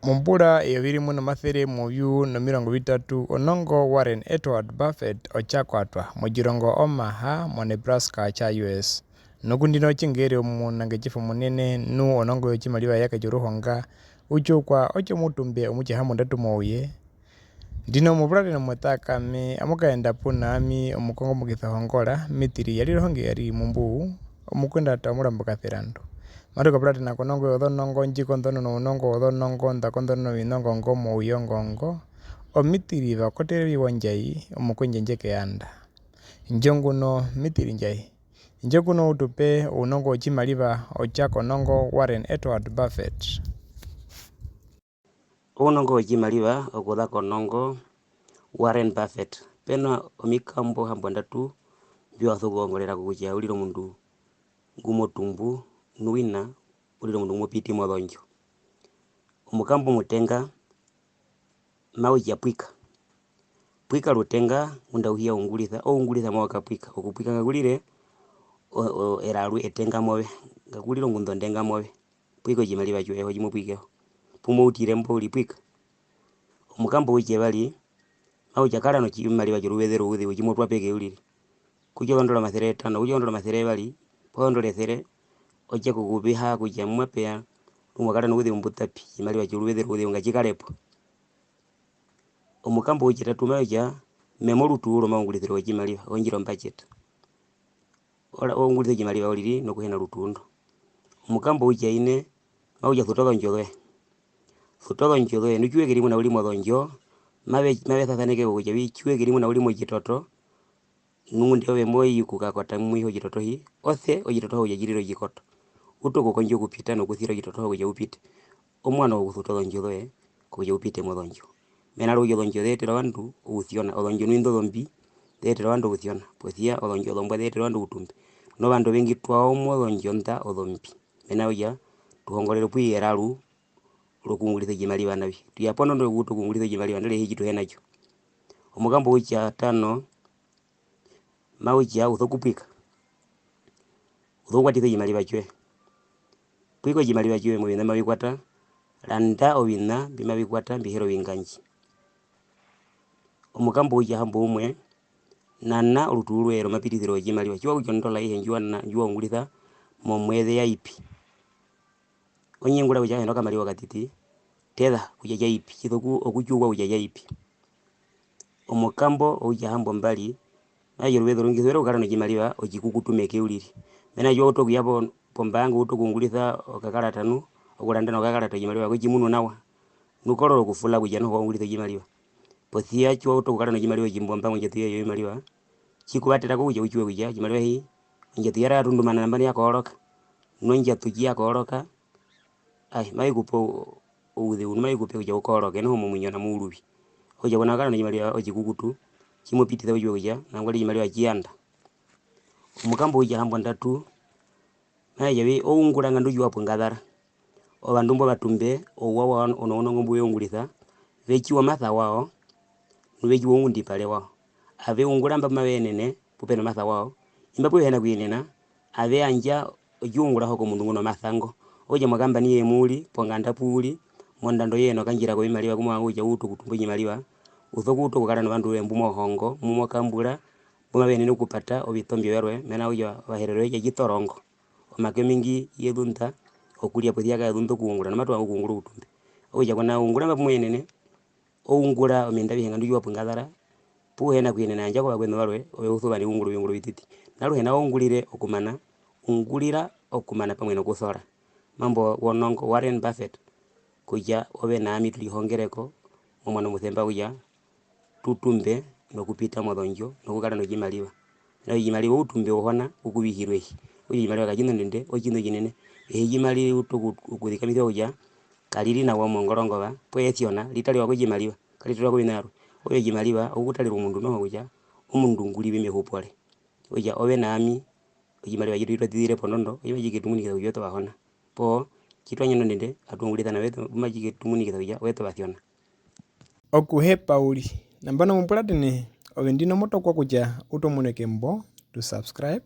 Mumbura eyobiri muno mathere muyu no mirongo bitatu onongo Warren Edward Buffett ochakwatwa mujirongo omaha mu Nebraska cha US nokundino chingere omunange chifu munene nu onongo chimaliwa yake juruhonga uchukwa ocho mutumbe omuchihamu ndatu mouye ndino mubulale nomutakame amukaenda punami omukongo mukithahongola mitiri yalirohonge yali mumbu omukwenda tamulambo katherando Maruka plati na konongo yodonongo njiko ndono no nongo odonongo ndakondono winongo ngomo uyongongo omitiri bakotere biwonjai omukwenje njeke yanda njonguno mitiri njai njokuno utupe unongo ochimaliba ochako nongo Warren Edward Buffett unongo ochimaliba okudhako nongo Warren Buffett pena omikambo hambo ndatu biwathugongolera kukucha uliro mundu ngumotumbu nuwina uliro mundu ngumopiti modonjo omukambo mutenga mawija pwika lutenga unda uhia ungulitha mwaka pwika okupwika ngagulire eralu etenga mobe ngaguliro ngundo ndenga mobe pwiko jimaliba chweho jimupwikeho pumo utire mboli pwika omukambo wije bali mawija kala no chimaliba chirubethero uthi ujimotwa peke ulire kujo ondola mathere tano kujo ondola mathere bali pondole there oje kukubiha kuja mwapea umwakala nuthi umbutapi jimaliba chirubethero uthi ungachikalepo omukambo wije mawija memoru tuuro maungulithiro jimaliba onjiro budget ola ongulithe jimaliba oliri nokuhena rutundo omukambo wije ine mawija thutoka njodoe nuchwe kirimu na ulimo donjo mabe thathaneke kuja bichwe kirimu na ulimo jitoto nunde obe moyi kukakota mwiho jitoto hi othe ojitoto ho yajiriro jikoto utoko konjo kupita no kuthira jitoto ho kuja upite omwana oguthutoka njodoe kuja upite modonjo mena rujo donjo detera bandu uthiona odonjo nindo dombi detera bandu uthiona pothia odonjo domba detera bandu utumbe no bandu bengi twao modonjo nta odombi mena uja tuhongolero pwi eralu lokungulithe jimaliba nabi tuyapono ndo gutu kungulithe jimaliba ndele hijitu henacho omugambo wicha tano mawija uthokupwika uthokwatithe jimaliba chwe pwiko jimaliba chwe mubina mabikwata landa obina bimabikwata mbihero binganji omugambo wicha hambo umwe nana olutulwero mapitithiro jimaliba chwa kujondola ihe njua ngulitha momwethe ya ipi onyengula uja heno kamaliwa katiti tetha kuja ipi chithoku okuchugwa uja ipi omukambo uja hambo mbali ayo rubetho rungithwera ukara no jimaliba ojikukutumeke uliri mena yo otoku yapo pombangu utokungulitha okakala tanu okulanda no kakala jimaliba kujimuno nawa nukoloro kufula kuja no ngulitha jimaliba pothia chwa utokukala no jimaliba jimbomba njetuya yo jimaliba chikubatira kuja uchwe kuja jimaliba hi njetuyara tundumana nambani yakoroka nonja tujia koroka ai maikupo uthi umaikupe kuja ukoroke no mumunyo na murubi oja bona kala no jimaliba ojikukutu chimopititha ujwe kuja nangwali jimaliba jianda omukambo uja hambo ndatu mayabi oungulanga nduju wapo ngadhara obandumbo batumbe owawa ono ngombu yongulitha vechiwa matha wao nuvechiwa ngundi pale wao ave ungulamba mabenene pupeno matha wao imbapo hena kuinena ave anja ojungula hoko mundu ngono mathango oja mwagamba niye muli ponganda puli mondando yeno kanjira ko imaliba kumwangu uja utu kutumbo jimaliba uthokuto kukala no bandu embumo hongo mumo kambula buma bene nukupata obitombyo yarwe mena uja baherero ya gitorongo omake mingi yedunta okulia pothia ka yedunta kuungula na matu akungula utumbe uja kona ungula mbapo mwenene oungula ominda bihenga nduju wapo ngadhara puhena kuinena anja kwa kweno barwe obe uthuba ni ungulu bititi nalu hena ungulire okumana ungulira okumana pamwe no kuthora mambo wonongo Warren Buffett kuja obe nami tulihongereko omwana muthemba uja tutumbe nokupita modonjo nokukala no jimaliba na jimaliba utumbe ohona ukubihirwe uji jimaliba kajino ndende ojino jinene jimali ukuthikamithwa uja kaliri na wamongolongoba poethiona litali wako jimaliba kalitwa ko binaru oyo jimaliba ukutalira umundu no uja umundu nguli bime hupole uja obe nami jimaliba jitu itwathire ponondo iwe jikitumunikitha ujoto bahona po kitwanyeno ndende atungulitha na wetu majikitumunikitha uja wetu bathiona okuhe pauli nambano mumpulatini ovendino motokwa kuja utomuneke mbo tu subscribe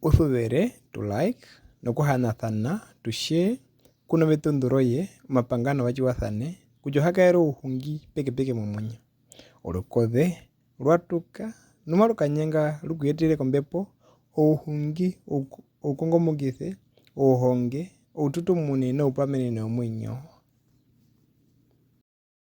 uthuvere tu like nokuhanathana tu share kuno betundhuroye mapangano bachiwathane kujohakaera uhungi peke mumunyo olukothe lwatuka numa lukanyenga lukuyetile kombepo ouhungi ukongomokithe ouhonge oututumune noupamenene omwinyo.